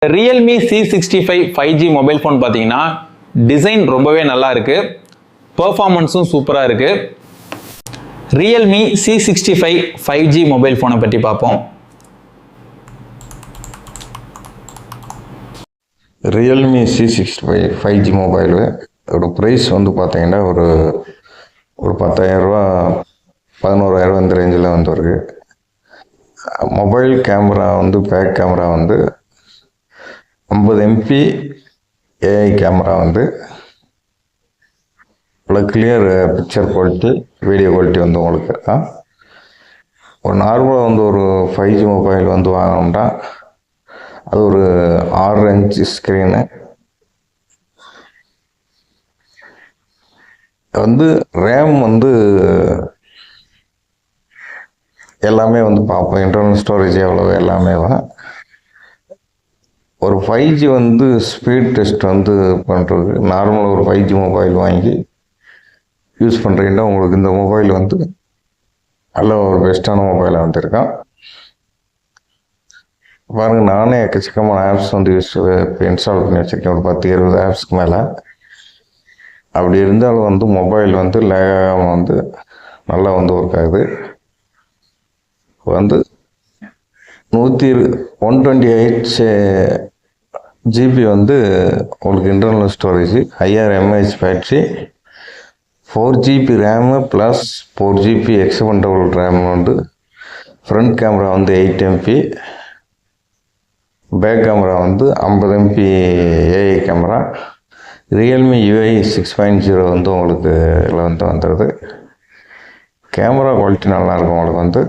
Realme C65 5G mobile phone பார்த்தீங்கன்னா design ரொம்பவே நல்லா இருக்கு, பெர்ஃபார்மன்ஸும் சூப்பராக இருக்கு. Realme C65 5G மொபைல் ஃபோனை பற்றி பார்ப்போம். Realme C65 5G மொபைலு ஒரு ப்ரைஸ் வந்து பார்த்தீங்கன்னா ஒரு 10,000 ரூபா 11,000 இந்த ரேஞ்சில் வந்து வருது. மொபைல் கேமரா வந்து பேக் கேமரா வந்து 50 MP AI கேமரா வந்து இவ்வளோ clear picture quality, video quality வந்து உங்களுக்கு இருக்கும். ஒரு நார்மலாக வந்து ஒரு 5G மொபைல் வந்து வாங்கினோம்னா அது ஒரு 6 இன்ச் ஸ்க்ரீனு வந்து ரேம் வந்து எல்லாமே வந்து பார்ப்போம், இன்டர்னல் ஸ்டோரேஜ் எவ்வளோ எல்லாமே ஒரு 5G வந்து ஸ்பீட் டெஸ்ட் வந்து பண்ணுறது. நார்மலாக ஒரு 5G மொபைல் வாங்கி யூஸ் பண்ணுறீங்கன்னா உங்களுக்கு இந்த மொபைல் வந்து நல்ல ஒரு பெஸ்ட்டான மொபைலாக வந்துருக்கான். பாருங்கள், நானே எக்கச்சக்கமான ஆப்ஸ் வந்து இன்ஸ்டால் பண்ணி வச்சுருக்கேன், ஒரு 10-20 ஆப்ஸ்க்கு மேலே. அப்படி இருந்தாலும் வந்து மொபைல் வந்து லேகாமல் வந்து நல்லா வந்து ஒர்க் ஆகுது. வந்து 128 GB வந்து உங்களுக்கு internal storage, 5000 mAh battery, 4GB RAM plus 4GB expendable RAM வந்து. ஃப்ரண்ட் கேமரா வந்து 8 MP, பேக் கேமரா வந்து 50 MP AI camera. Realme UI 6.0 வந்து உங்களுக்கு இதில் வந்து வந்துடுது. கேமரா குவாலிட்டி நல்லாயிருக்கும் உங்களுக்கு வந்து.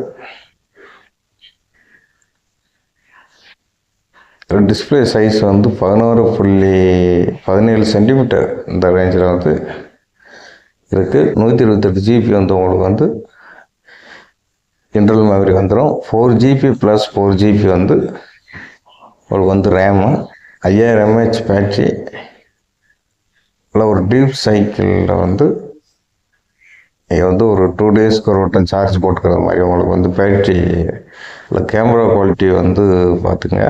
டிஸ்பிளே சைஸ் வந்து 11.17 சென்டிமீட்டர் இந்த ரேஞ்சில் வந்து இருக்குது. 128 GB வந்து உங்களுக்கு வந்து இன்டர்னல் மெமரி வந்துடும். 4GB ப்ளஸ் 4GB வந்து உங்களுக்கு வந்து ரேமு, 5000 mAh பேட்ரி. இல்லை ஒரு டீப் சைக்கிளில் வந்து நீங்கள் வந்து ஒரு 2 டேஸ்க்கு ஒரு வட்டம் சார்ஜ் போட்டுக்கிற மாதிரி உங்களுக்கு வந்து பேட்ரி. இல்லை கேமரா குவாலிட்டி வந்து பார்த்துங்க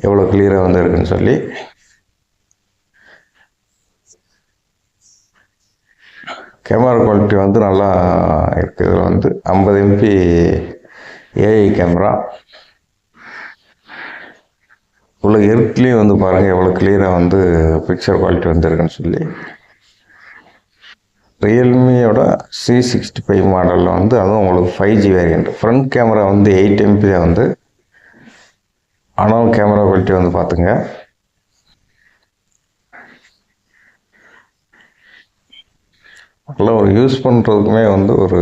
எவ்வளோ கிளியராக வந்து இருக்குன்னு சொல்லி. கேமரா குவாலிட்டி வந்து நல்லா இருக்குது. இதில் வந்து 50 MP AI கேமரா. உள்ள எர்த்லேயும் வந்து பாருங்கள் எவ்வளோ கிளியராக வந்து பிக்சர் குவாலிட்டி வந்துருக்குன்னு சொல்லி. ரியல்மியோட C65 மாடலில் வந்து அதுவும் உங்களுக்கு 5G வேரியண்ட். ஃப்ரண்ட் கேமரா வந்து 8 MP தான் வந்து. ஆனாலும் கேமரா குவாலிட்டி வந்து பார்த்துங்க. நல்லா ஒரு யூஸ் பண்ணுறதுக்குமே வந்து ஒரு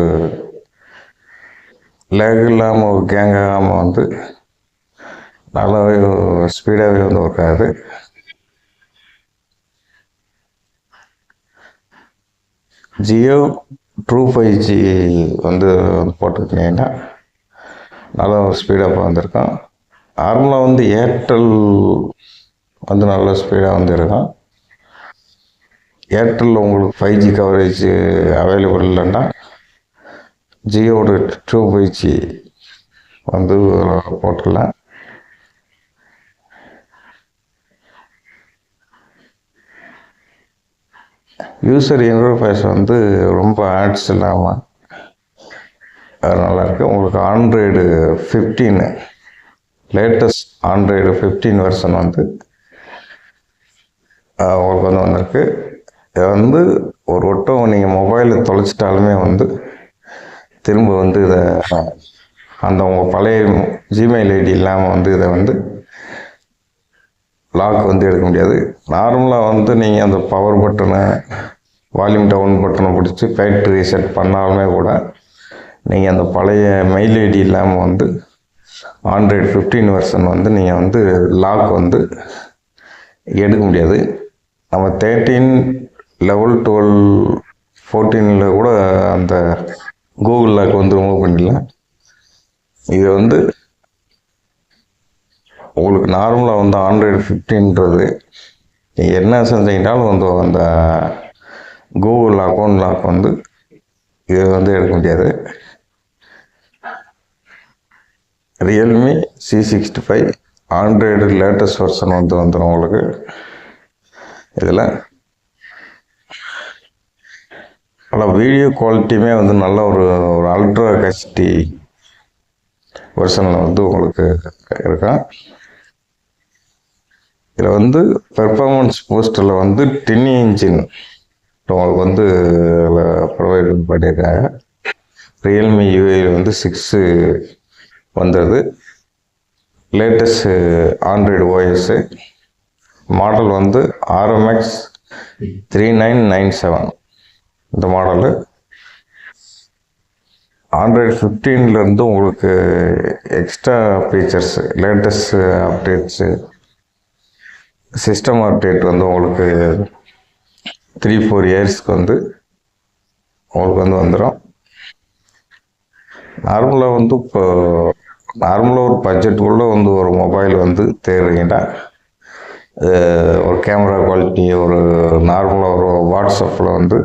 லேக் இல்லாமல், ஒரு கேங் ஆகாமல் வந்து நல்லாவே ஸ்பீடாகவே வந்து ஒர்க் ஆகுது. ஜியோ ட்ரூ 5G வந்து போட்டுக்கிட்டீங்கன்னா நல்லா ஒரு ஸ்பீடாக வந்திருக்கும். நார்மலாக வந்து ஏர்டெல் வந்து நல்ல ஸ்பீடாக வந்து இருக்கும். ஏர்டெல் உங்களுக்கு 5G கவரேஜ் அவைலபிள் இல்லைன்னா ஜியோட ட்ரூ 5G வந்து போட்டுக்கலாம். யூசர் இன்டர்ஃபேஸ் வந்து ரொம்ப ஆட்ஸ் இல்லாமல் நல்லாயிருக்கு. உங்களுக்கு ஆண்ட்ராய்டு 15 லேட்டஸ்ட் ஆண்ட்ராய்டு 15 வெர்ஷன் வந்து உங்களுக்கு வந்து வந்திருக்கு. இதை வந்து ஒரு வட்டம் நீங்கள் மொபைலில் தொலைச்சிட்டாலுமே வந்து திரும்ப வந்து இதை அந்த உங்கள் பழைய ஜிமெயில் ஐடி இல்லாமல் வந்து இதை வந்து லாக் வந்து எடுக்க முடியாது. நார்மலாக வந்து நீங்கள் அந்த பவர் பட்டனை, வால்யூம் டவுன் பட்டனை பிடிச்சி ஃபேக்ட்ரி ரீசெட் பண்ணாலுமே கூட நீங்கள் அந்த பழைய மெயில் ஐடி இல்லாமல் வந்து ஆண்ட்ராய்டு 15 வெர்ஷன் வந்து நீங்கள் வந்து லாக் வந்து எடுக்க முடியாது. நம்ம 13, 11, 12, 14 கூட அந்த கூகுள் லாக் வந்து ரிமூவ் பண்ணிடலாம். இது வந்து உங்களுக்கு நார்மலாக வந்து ஆண்ட்ராய்டு 15ன்றது நீங்கள் என்ன செஞ்சீங்கன்னாலும் வந்து அந்த கூகுள் அக்கௌண்ட் லாக் வந்து இதை வந்து எடுக்க முடியாது. Realme C65 Android latest version வந்து வந்துடும் உங்களுக்கு. இதில் நல்லா வீடியோ குவாலிட்டியுமே வந்து நல்ல ஒரு அல்ட்ரா ஹெச்டி வெர்ஷனில் வந்து உங்களுக்கு இருக்கும். இதில் வந்து பெர்ஃபார்மன்ஸ் பூஸ்டரில் வந்து 10 இன்ச்சின் உங்களுக்கு வந்து ப்ரொவைட் பண்ணியிருக்காங்க. ரியல்மி யூஐயில் வந்து 6 வந்தது. லேட்டஸ்ட் ஆண்ட்ராய்டு ஓஎஸ்ஸு மாடல் வந்து RMX 3997 இந்த மாடலு. ஆண்ட்ராய்டு 15 உங்களுக்கு extra features latest updates system update வந்து உங்களுக்கு 3-4 இயர்ஸ்க்கு வந்து உங்களுக்கு வந்து வந்துடும். நார்மலாக வந்து இப்போ நார்மலாக ஒரு பட்ஜெட்டுக்குள்ளே வந்து ஒரு மொபைல் வந்து தேடுறீங்கன்னா ஒரு கேமரா குவாலிட்டி ஒரு நார்மலாக ஒரு வாட்ஸ்அப்பில் வந்து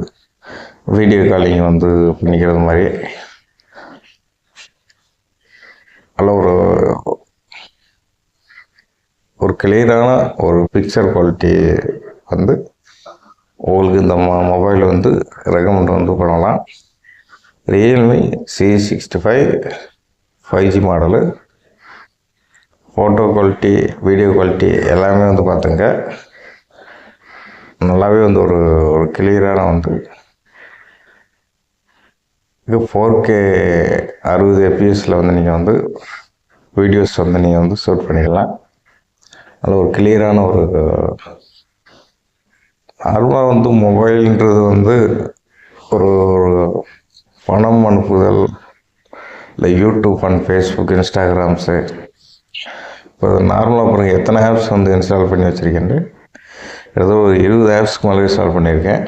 வீடியோ காலிங் வந்து பண்ணிக்கிறது மாதிரி நல்ல ஒரு கிளியரான ஒரு பிக்சர் குவாலிட்டி வந்து உங்களுக்கு இந்த மொபைல் வந்து ரெக்கமெண்ட் வந்து பண்ணலாம். Realme C65 5G model. Photo quality video quality எல்லாமே வந்து பார்த்துங்க நல்லாவே வந்து ஒரு கிளியரான வந்து இது 4K 60 fps வந்து நீங்கள் வந்து வீடியோஸ் வந்து நீங்கள் வந்து ஷூட் பண்ணிக்கலாம். நல்ல ஒரு கிளியரான ஒரு நார்மலாக வந்து மொபைல்ன்றது வந்து ஒரு பணம் அனுப்புதல் இல்லை யூடியூப் அண்ட் ஃபேஸ்புக் இன்ஸ்டாகிராம்ஸு இப்போ நார்மலாக பாருங்கள் எத்தனை ஆப்ஸ் வந்து இன்ஸ்டால் பண்ணி வச்சுருக்கேன். ஏதோ ஒரு 20 ஆப்ஸ்க்கு மேலே இன்ஸ்டால் பண்ணியிருக்கேன்.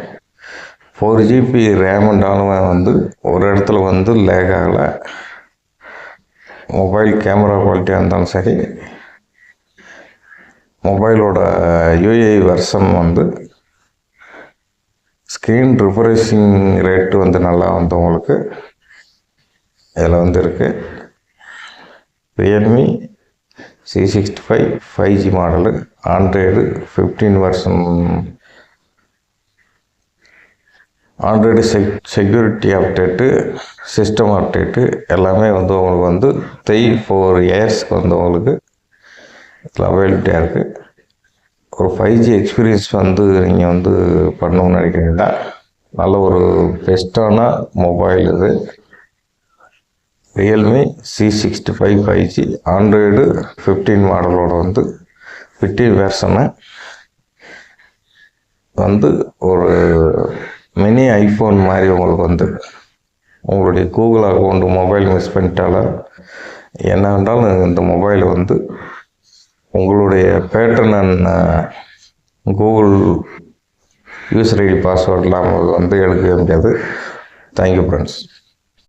4GB ரேம் இருந்தாலும் வந்து ஒரு இடத்துல வந்து லேக் ஆகலை. மொபைல் கேமரா குவாலிட்டியாக இருந்தாலும் சரி மொபைலோட யூஐ வெர்ஷன் வந்து ஸ்க்ரீன் ரிஃப்ரெஷிங் ரேட்டு வந்து நல்லா வந்து உங்களுக்கு இதில் வந்து இருக்குது. Realme C65 5G model Android 15 version. Android security update system update எல்லாமே வந்து உங்களுக்கு வந்து 3-4 இயர்ஸ்க்கு வந்து உங்களுக்கு இதில் அவைலபிலிட்டியாக இருக்குது. ஒரு 5G எக்ஸ்பீரியன்ஸ் வந்து நீங்கள் வந்து பண்ணணும்னு நினைக்கிறீங்கன்னா நல்ல ஒரு பெஸ்ட்டான மொபைல் இது. ரியல்மி C65 5G ஆண்ட்ராய்டு 15 மாடலோட வந்து 15 வெர்ஷனை வந்து ஒரு மினி ஐஃபோன் மாதிரி உங்களுக்கு வந்து உங்களுடைய கூகுள் அக்கௌண்ட் மொபைல் மிஸ் பண்ணிட்டாலும் என்ன வேண்டாலும் இந்த மொபைல் வந்து உங்களுடைய pattern and Google user ID password இல்லாமல் வந்து எடுக்க முடியாது. Thank you friends.